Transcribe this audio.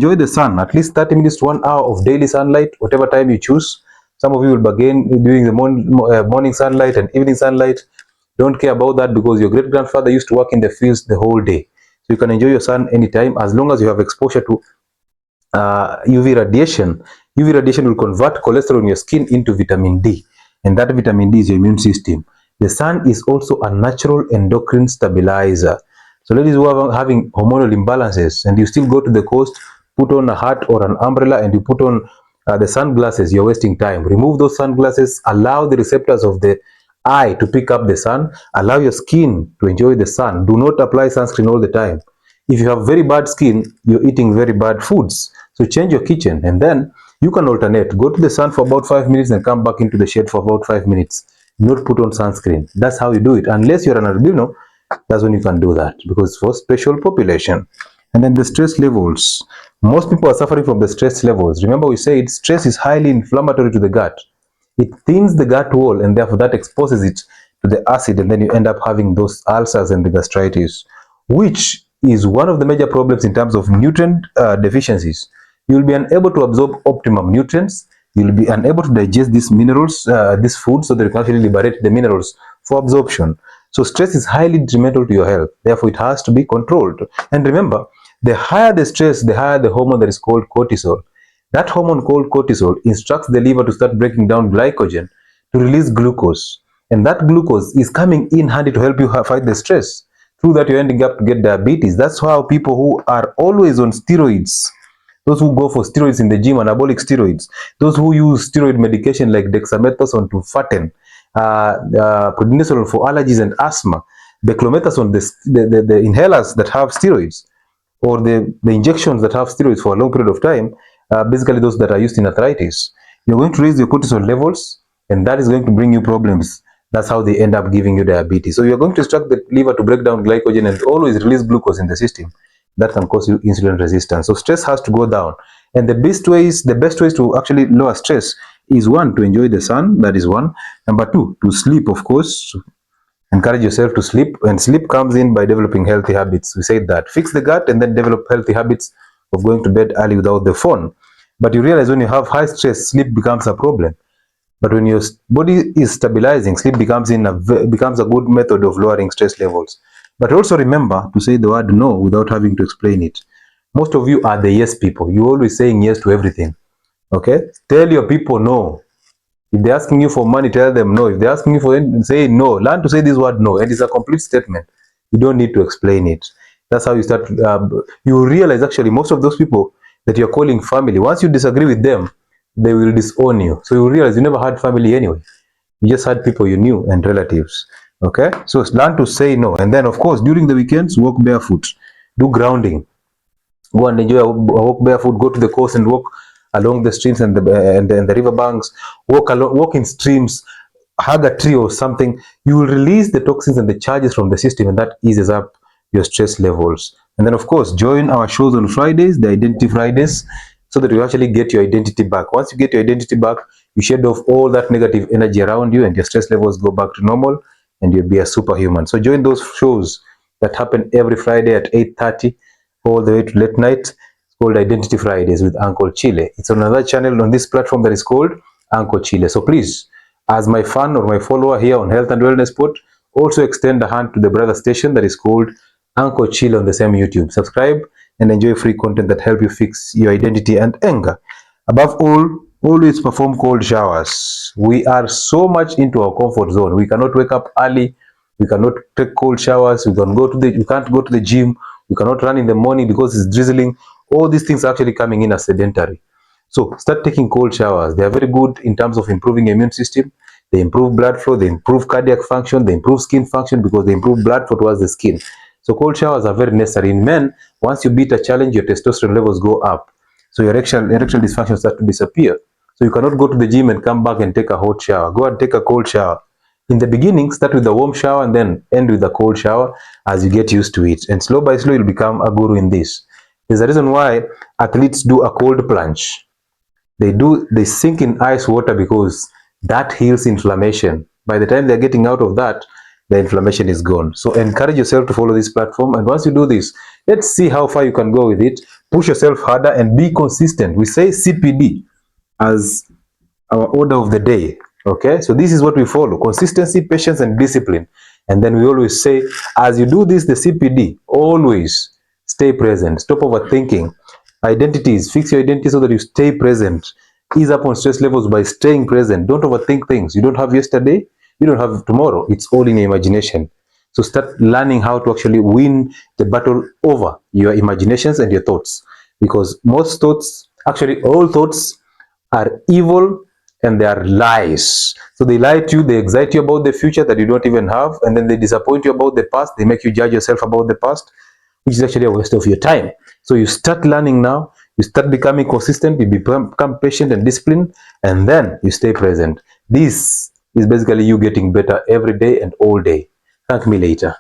enjoy the sun, at least 30 minutes to 1 hour of daily sunlight, whatever time you choose. Some of you will begin during the morning sunlight and evening sunlight. Don't care about that because your great-grandfather used to work in the fields the whole day. So you can enjoy your sun anytime as long as you have exposure to UV radiation. UV radiation will convert cholesterol in your skin into vitamin D, and that vitamin D is your immune system. The sun is also a natural endocrine stabilizer. So ladies who are having hormonal imbalances and you still go to the coast, put on a hat or an umbrella and you put on the sunglasses, you're wasting time. Remove those sunglasses, allow the receptors of the eye to pick up the sun, allow your skin to enjoy the sun. Do not apply sunscreen all the time. If you have very bad skin, you're eating very bad foods. So change your kitchen and then you can alternate. Go to the sun for about 5 minutes and come back into the shade for about 5 minutes. Not put on sunscreen. That's how you do it. Unless you're an albino, that's when you can do that because it's for special population. And then the stress levels. Most people are suffering from the stress levels. Remember we said stress is highly inflammatory to the gut. It thins the gut wall and therefore that exposes it to the acid and then you end up having those ulcers and the gastritis, which is one of the major problems in terms of nutrient deficiencies. You'll be unable to absorb optimum nutrients. You'll be unable to digest these minerals, this food, so that you can actually liberate the minerals for absorption. So stress is highly detrimental to your health. Therefore, it has to be controlled. And remember, the higher the stress, the higher the hormone that is called cortisol. That hormone called cortisol instructs the liver to start breaking down glycogen to release glucose. And that glucose is coming in handy to help you fight the stress. Through that, you're ending up to get diabetes. That's how people who are always on steroids, those who go for steroids in the gym, anabolic steroids, those who use steroid medication like dexamethasone to fatten, prednisolone for allergies and asthma, beclomethasone, the inhalers that have steroids, or the injections that have steroids for a long period of time, basically those that are used in arthritis. You're going to raise your cortisol levels, and that is going to bring you problems. That's how they end up giving you diabetes. So you're going to instruct the liver to break down glycogen and always release glucose in the system. That can cause you insulin resistance. So stress has to go down. And the best ways to actually lower stress is one, to enjoy the sun. That is one. Number two, to sleep, of course. Encourage yourself to sleep. And sleep comes in by developing healthy habits. We said that. Fix the gut and then develop healthy habits of going to bed early without the phone. But you realize when you have high stress, sleep becomes a problem. But when your body is stabilizing, sleep becomes a good method of lowering stress levels. But also remember to say the word no without having to explain it. Most of you are the yes people. You're always saying yes to everything. Okay? Tell your people no. If they're asking you for money, tell them no. If they're asking you for anything, say no. Learn to say this word no. And it's a complete statement. You don't need to explain it. That's how you start. You realize actually most of those people that you're calling family, once you disagree with them, they will disown you. So you realize you never had family anyway. You just had people you knew and relatives. Okay, so learn to say no. And then of course during the weekends, walk barefoot, do grounding, go and enjoy a walk barefoot, go to the coast and walk along the streams and the river banks, walk in streams, hug a tree or something. You will release the toxins and the charges from the system, and that eases up your stress levels. And then of course join our shows on Fridays, the Identity Fridays, so that you actually get your identity back. Once you get your identity back, you shed off all that negative energy around you and your stress levels go back to normal and you'll be a superhuman. So join those shows that happen every Friday at 8:30 all the way to late night. It's called Identity Fridays with Uncle Chile. It's on another channel on this platform that is called Uncle Chile. So please, as my fan or my follower here on Health and Wellness Pod, also extend a hand to the brother station that is called Uncle Chile on the same YouTube. Subscribe and enjoy free content that help you fix your identity and anger. Above all, always perform cold showers. We are so much into our comfort zone. We cannot wake up early. We cannot take cold showers. We can't go to the gym. We cannot run in the morning because it's drizzling. All these things are actually coming in as sedentary. So start taking cold showers. They are very good in terms of improving immune system. They improve blood flow. They improve cardiac function. They improve skin function because they improve blood flow towards the skin. So cold showers are very necessary. In men, once you beat a challenge, your testosterone levels go up. So your erectile dysfunction starts to disappear. So you cannot go to the gym and come back and take a hot shower. Go and take a cold shower. In the beginning, start with a warm shower and then end with a cold shower as you get used to it. And slow by slow, you'll become a guru in this. There's a reason why athletes do a cold plunge. They sink in ice water because that heals inflammation. By the time they're getting out of that, the inflammation is gone. So encourage yourself to follow this platform, and once you do this, let's see how far you can go with it. Push yourself harder and be consistent. We say CPD as our order of the day. Okay, so this is what we follow: consistency, patience, and discipline. And then we always say, as you do this, the CPD, always stay present. Stop overthinking. Identities, fix your identity so that you stay present. Ease up on stress levels by staying present. Don't overthink things. You don't have yesterday, you don't have tomorrow. It's all in your imagination. So start learning how to actually win the battle over your imaginations and your thoughts. Because most thoughts, actually all thoughts, are evil and they are lies. So they lie to you, they excite you about the future that you don't even have, and then they disappoint you about the past. They make you judge yourself about the past, which is actually a waste of your time. So you start learning now, you start becoming consistent, you become patient and disciplined, and then you stay present. This is basically you getting better every day and all day. Thank me later.